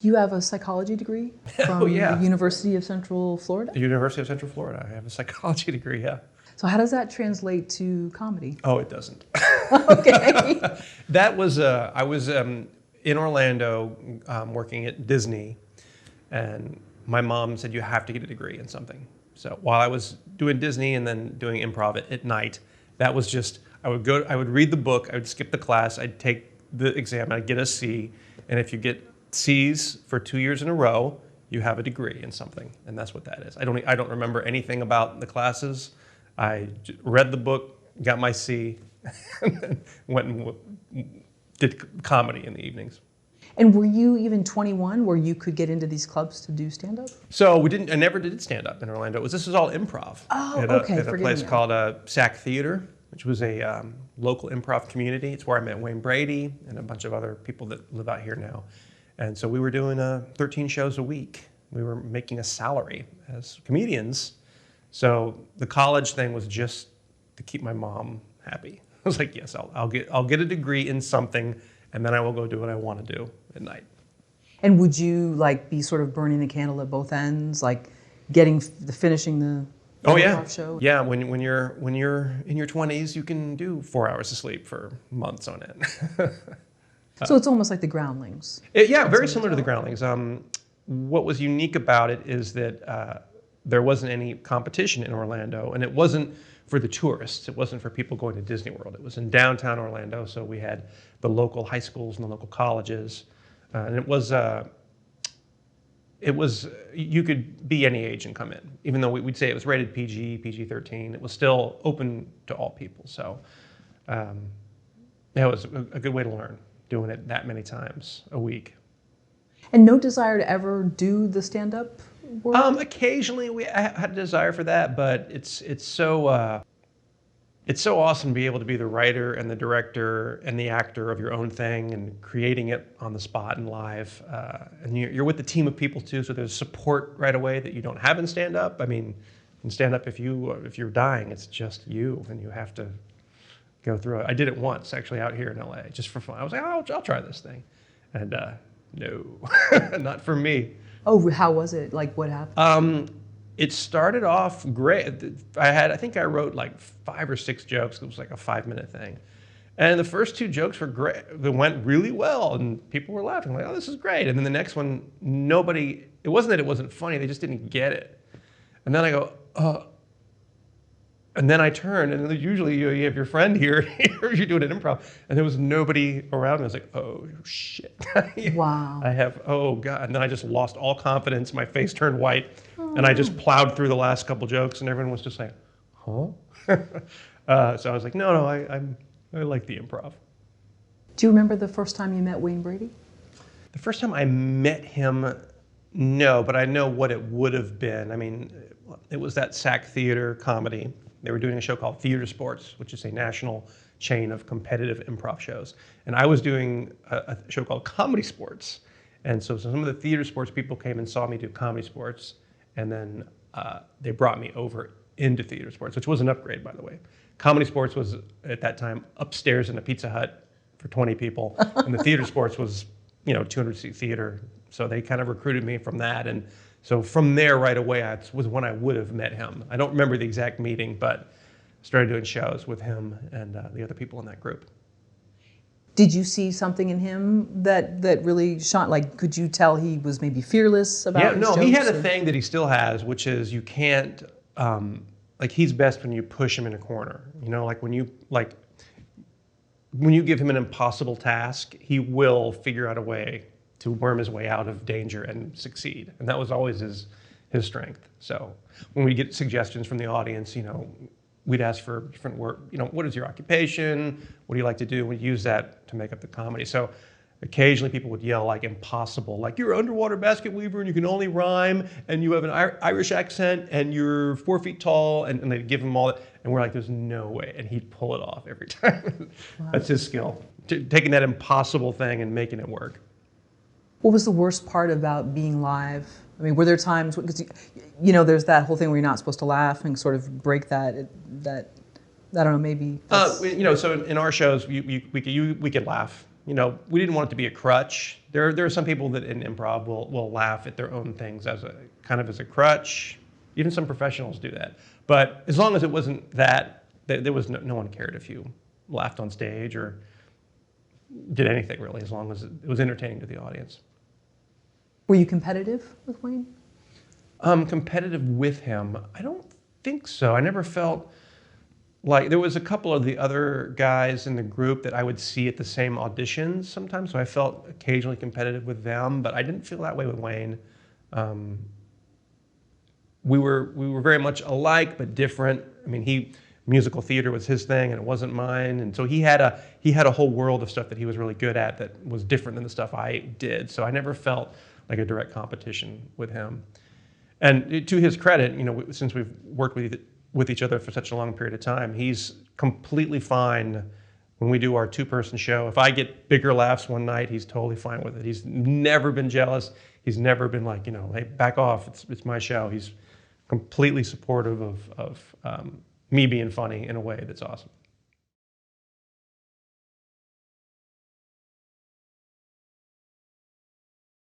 You have a psychology degree from Oh, yeah. the University of Central Florida? The University of Central Florida. I have a psychology degree, yeah. So how does that translate to comedy? Oh, it doesn't. Okay. That was, I was in Orlando working at Disney, and my mom said, you have to get a degree in something. So while I was doing Disney and then doing improv at night, that was just, I would read the book, I would skip the class, I'd take the exam, I'd get a C, and if you get C's for 2 years in a row, you have a degree in something, and that's what that is. I don't remember anything about the classes. I read the book, got my C, and then went and did comedy in the evenings. And were you even 21 where you could get into these clubs to do stand-up? So I never did stand-up in Orlando. This was all improv. Oh, at okay. At a place called SAC Theater, which was a local improv community. It's where I met Wayne Brady and a bunch of other people that live out here now. And so we were doing 13 shows a week. We were making a salary as comedians. So the college thing was just to keep my mom happy. I was like, yes, I'll get a degree in something, and then I will go do what I want to do at night. And would you be sort of burning the candle at both ends, like finishing the improv show? Yeah, when you're in your 20s, you can do 4 hours of sleep for months on end. So it's almost like the Groundlings. Yeah, very similar to the Groundlings. What was unique about it is that there wasn't any competition in Orlando, and it wasn't for the tourists. It wasn't for people going to Disney World. It was in downtown Orlando, so we had the local high schools and the local colleges, and it was you could be any age and come in, even though we'd say it was rated PG, PG-13. It was still open to all people. So that was a good way to learn, doing it that many times a week. And no desire to ever do the stand-up work? Occasionally I had a desire for that, but it's so awesome to be able to be the writer and the director and the actor of your own thing and creating it on the spot and live. And you're with a team of people too, so there's support right away that you don't have in stand-up. I mean, in stand-up, if you're dying, it's just you, and you have to go through it. I did it once, actually, out here in LA, just for fun. I was like, oh, I'll try this thing. And no, not for me. Oh, how was it? What happened? It started off great. I think I wrote 5 or 6 jokes. It was like a 5-minute thing. And the first 2 jokes were great. They went really well, and people were laughing, like, oh, this is great. And then the next one, it wasn't that it wasn't funny, they just didn't get it. And then I go, and then I turn, and usually you have your friend here, you're doing an improv, and there was nobody around me. I was like, oh, shit. Wow. Oh, God. And then I just lost all confidence. My face turned white, and I just plowed through the last couple jokes, and everyone was just like, huh? So I was like, no, I like the improv. Do you remember the first time you met Wayne Brady? The first time I met him, no, but I know what it would have been. I mean, it was that SAC Theater comedy. They were doing a show called Theater Sports, which is a national chain of competitive improv shows. And I was doing a show called Comedy Sports. And so some of the Theater Sports people came and saw me do Comedy Sports. And then they brought me over into Theater Sports, which was an upgrade, by the way. Comedy Sports was, at that time, upstairs in a Pizza Hut for 20 people. And the Theater Sports was, 200-seat theater. So they kind of recruited me from that. And so from there right away, was when I would have met him. I don't remember the exact meeting, but started doing shows with him and the other people in that group. Did you see something in him that really shone? Could you tell he was maybe fearless about his jokes? He had a thing that he still has, which is you can't, he's best when you push him in a corner. When you give him an impossible task, he will figure out a way to worm his way out of danger and succeed. And that was always his strength. So when we get suggestions from the audience, we'd ask for different work. What is your occupation? What do you like to do? We'd use that to make up the comedy. So occasionally people would yell impossible, you're an underwater basket weaver and you can only rhyme and you have an Irish accent and you're 4 feet tall, and they'd give him all that. And we're like, there's no way. And he'd pull it off every time. Wow. That's his skill, taking that impossible thing and making it work. What was the worst part about being live? I mean, were there times, because there's that whole thing where you're not supposed to laugh and sort of break that I don't know, maybe. So in our shows, we could laugh. we didn't want it to be a crutch. There are some people that in improv will laugh at their own things as a kind of as a crutch. Even some professionals do that. But as long as it wasn't that, there was no one cared if you laughed on stage or did anything really, as long as it was entertaining to the audience. Were you competitive with Wayne? Competitive with him? I don't think so. I never felt like there was a couple of the other guys in the group that I would see at the same auditions sometimes, so I felt occasionally competitive with them, but I didn't feel that way with Wayne. We were very much alike but different. I mean, musical theater was his thing and it wasn't mine, and so he had a whole world of stuff that he was really good at that was different than the stuff I did. So I never felt like a direct competition with him. And to his credit, since we've worked with each other for such a long period of time, he's completely fine when we do our two-person show. If I get bigger laughs one night, he's totally fine with it. He's never been jealous. He's never been like, hey, back off. It's my show. He's completely supportive of me being funny in a way that's awesome.